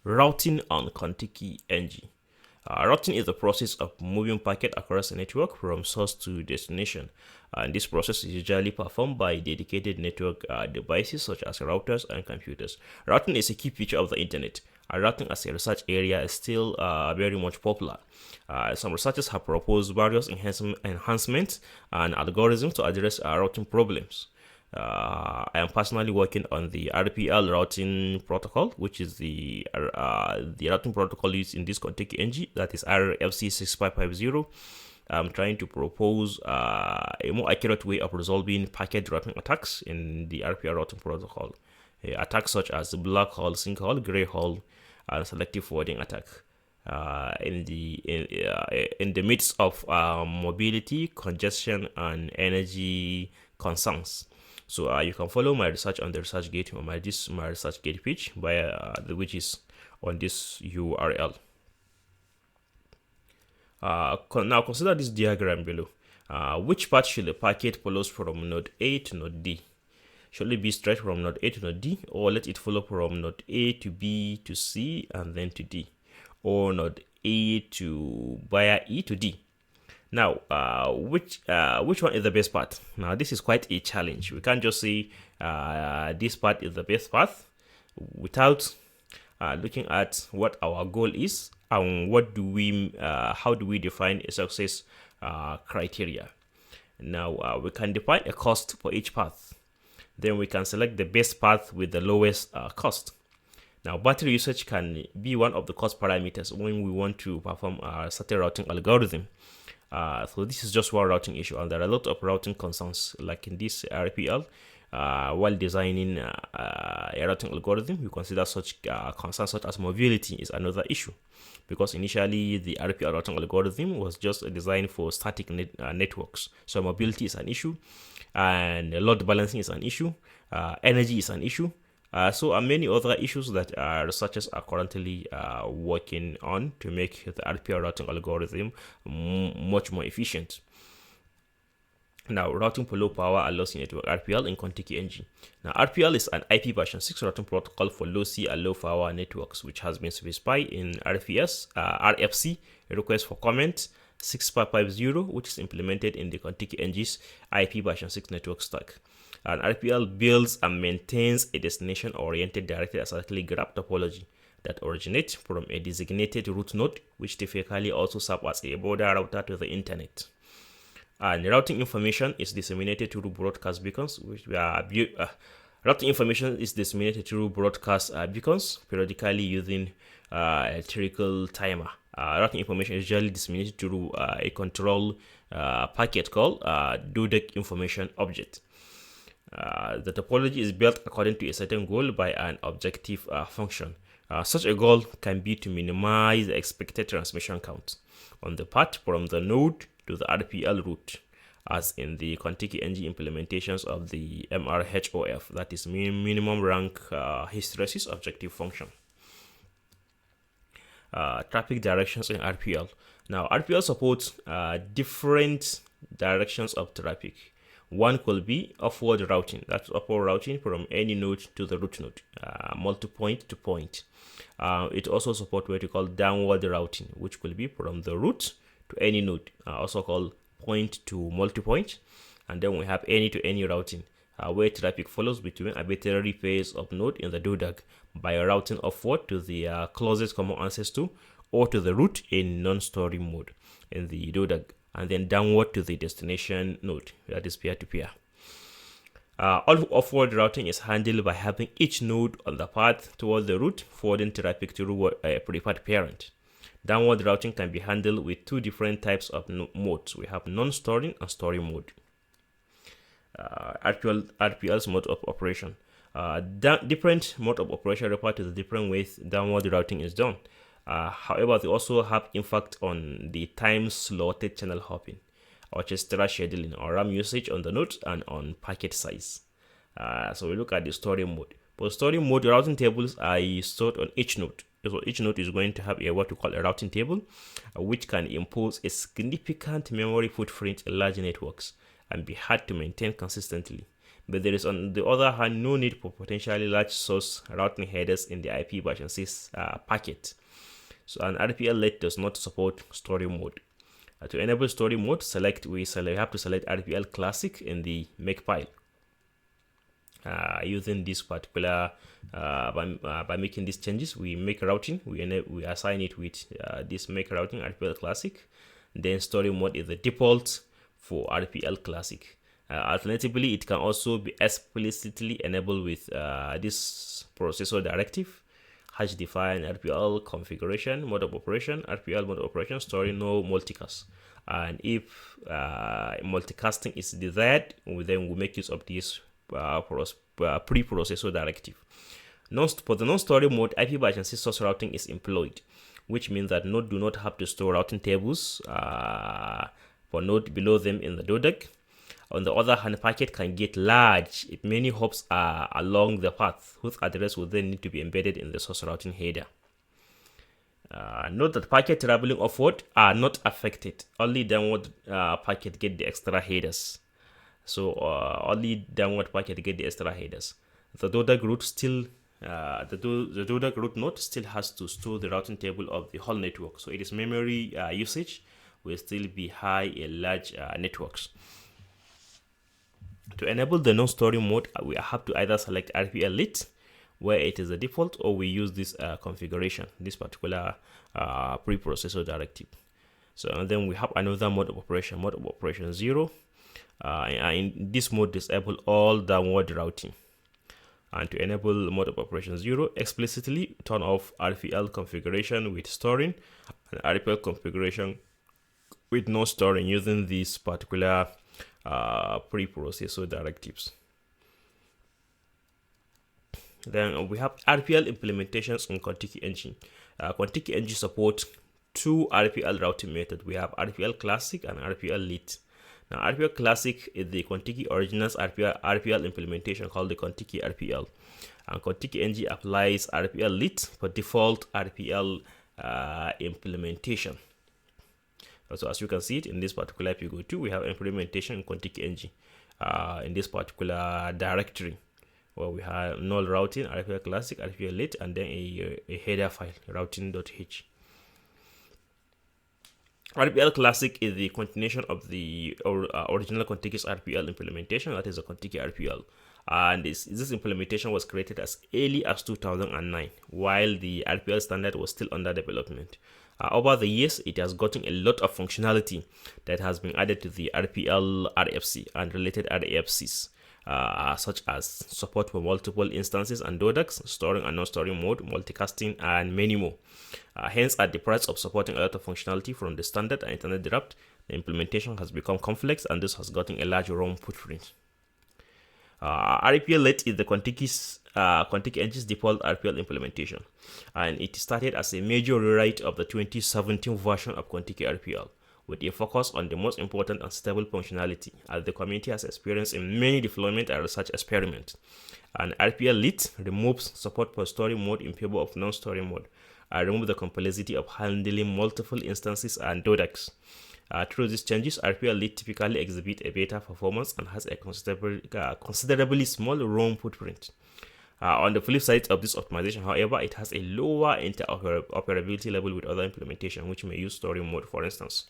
Routing on Contiki-NG. Routing is the process of moving packet across a network from source to destination. And this process is usually performed by dedicated network devices such as routers and computers. Routing is a key feature of the internet. Routing as a research area is still very much popular. Some researchers have proposed various enhancements and algorithms to address routing problems. I am personally working on the RPL routing protocol, which is the routing protocol used in this Contiki-NG, that is RFC 6550. I'm trying to propose a more accurate way of resolving packet dropping attacks in the RPL routing protocol. Attacks such as black hole, sinkhole, gray hole, and selective forwarding attack. In the midst of mobility, congestion, and energy concerns. So you can follow my research on the ResearchGate on my ResearchGate page via which is on this URL. Now consider this diagram below. Which path should the packet follow from node A to node D? Should it be straight from node A to node D, or let it follow from node A to B to C and then to D, or node A to via E to D? Now, which one is the best path? Now, this is quite a challenge. We can't just say this path is the best path without looking at what our goal is and how do we define a success criteria. Now, we can define a cost for each path. Then we can select the best path with the lowest cost. Now, battery usage can be one of the cost parameters when we want to perform a certain routing algorithm. So this is just one routing issue, and there are a lot of routing concerns, like in this RPL. While designing a routing algorithm, you consider such concerns such as mobility is another issue, because initially the RPL routing algorithm was just designed for static networks. So mobility is an issue, and load balancing is an issue, energy is an issue. So are many other issues that researchers are currently working on to make the RPL routing algorithm much more efficient. Now, routing for low power and low C network, RPL in Contiki-NG. Now, RPL is an IP version 6 routing protocol for low C and low power networks, which has been specified in RFC, request for comment 6550, which is implemented in the Contiki-NG's IP version 6 network stack. And RPL builds and maintains a destination-oriented directed acyclic graph topology that originates from a designated root node, which typically also serves as a border router to the internet. And routing information is disseminated through broadcast beacons, routing information is disseminated through broadcast beacons, periodically using electrical timer. Routing information is usually disseminated through a control packet called DODEC information object. The topology is built according to a certain goal by an objective function. Such a goal can be to minimize the expected transmission count on the path from the node to the RPL route, as in the Contiki-NG implementations of the MRHOF, that is minimum rank hysteresis objective function. Traffic directions in RPL. Now, RPL supports different directions of traffic. One could be upward routing, that's upward routing from any node to the root node, multi-point to point. It also supports what we call downward routing, which will be from the root to any node, also called point to multi-point. And then we have any to any routing, where traffic follows between arbitrary pairs of node in the DODAG by routing upward to the closest common ancestor or to the root in non-story mode in the DODAG, and then downward to the destination node, that is peer-to-peer. All upward routing is handled by having each node on the path toward the root forwarding traffic to a preferred parent. Downward routing can be handled with two different types of modes. We have non-storing and story mode. RPL's mode of operation. Different mode of operation refer to the different ways downward routing is done. However, they also have impact on the time-slotted channel hopping, orchestral scheduling, or RAM usage on the nodes and on packet size. So we look at the story mode. For story mode, routing tables are stored on each node. So each node is going to have what we call a routing table, which can impose a significant memory footprint in large networks and be hard to maintain consistently. but there is on the other hand no need for potentially large source routing headers in the IP version 6 packet. So an RPL late does not support story mode. To enable story mode, we have to select RPL Classic in the makefile. Using this particular by making these changes, we make routing, we assign it with this make routing RPL Classic. Then story mode is the default for RPL Classic. Alternatively, it can also be explicitly enabled with this processor directive #define RPL configuration mode of operation, RPL mode of operation story no multicast. And if multicasting is desired, then we make use of this pre-processor directive. For the non-story mode, IP version 6 source routing is employed, which means that node do not have to store routing tables for node below them in the DODEC. On the other hand, packet can get large if many hops are along the path, whose address will then need to be embedded in the source routing header. Note that packet traveling upward are not affected. Only downward packet get the extra headers. So only downward packet get the extra headers. The DODEC root still, the DODEC root node still has to store the routing table of the whole network. So its memory usage will still be high in large networks. To enable the non-story mode, we have to either select RPL lit, where it is the default, or we use this configuration, this particular preprocessor directive. So and then we have another mode of operation 0. In this mode, disable all downward routing. And to enable mode of operation 0, explicitly turn off RPL configuration with storing and RPL configuration with no storing using this particular preprocessor directives. Then we have RPL implementations on Contiki-NG. Contiki-NG supports two RPL routing methods. We have RPL Classic and RPL Lit. Now, RPL Classic is the Contiki Originals RPL implementation called the Contiki RPL. And Contiki-NG applies RPL Lit for default RPL implementation. So as you can see it in this particular, if you go to, we have implementation in Contiki-NG in this particular directory, where we have null routing, RPL Classic, RPL Lit, and then a header file, routing.h. RPL Classic is the continuation of the original Contiki's RPL implementation, that is a Contiki RPL. And this implementation was created as early as 2009, while the RPL standard was still under development. Over the years, it has gotten a lot of functionality that has been added to the RPL RFC and related RFCs, such as support for multiple instances and DODECs, storing and non-storing mode, multicasting, and many more. Hence, at the price of supporting a lot of functionality from the standard and internet draft, the implementation has become complex, and this has gotten a large ROM footprint. RPL Lite is the Contiki-NG's default RPL implementation, and it started as a major rewrite of the 2017 version of Contiki RPL, with a focus on the most important and stable functionality, as the community has experienced in many deployment and research experiments. And RPL Lite removes support for story mode in favor of non-story mode, and removes the complexity of handling multiple instances and DODECs. Through these changes, RPL Lite typically exhibit a better performance and has a considerably small ROM footprint. On the flip side of this optimization, however, it has a lower interoperability level with other implementation, which may use story mode, for instance.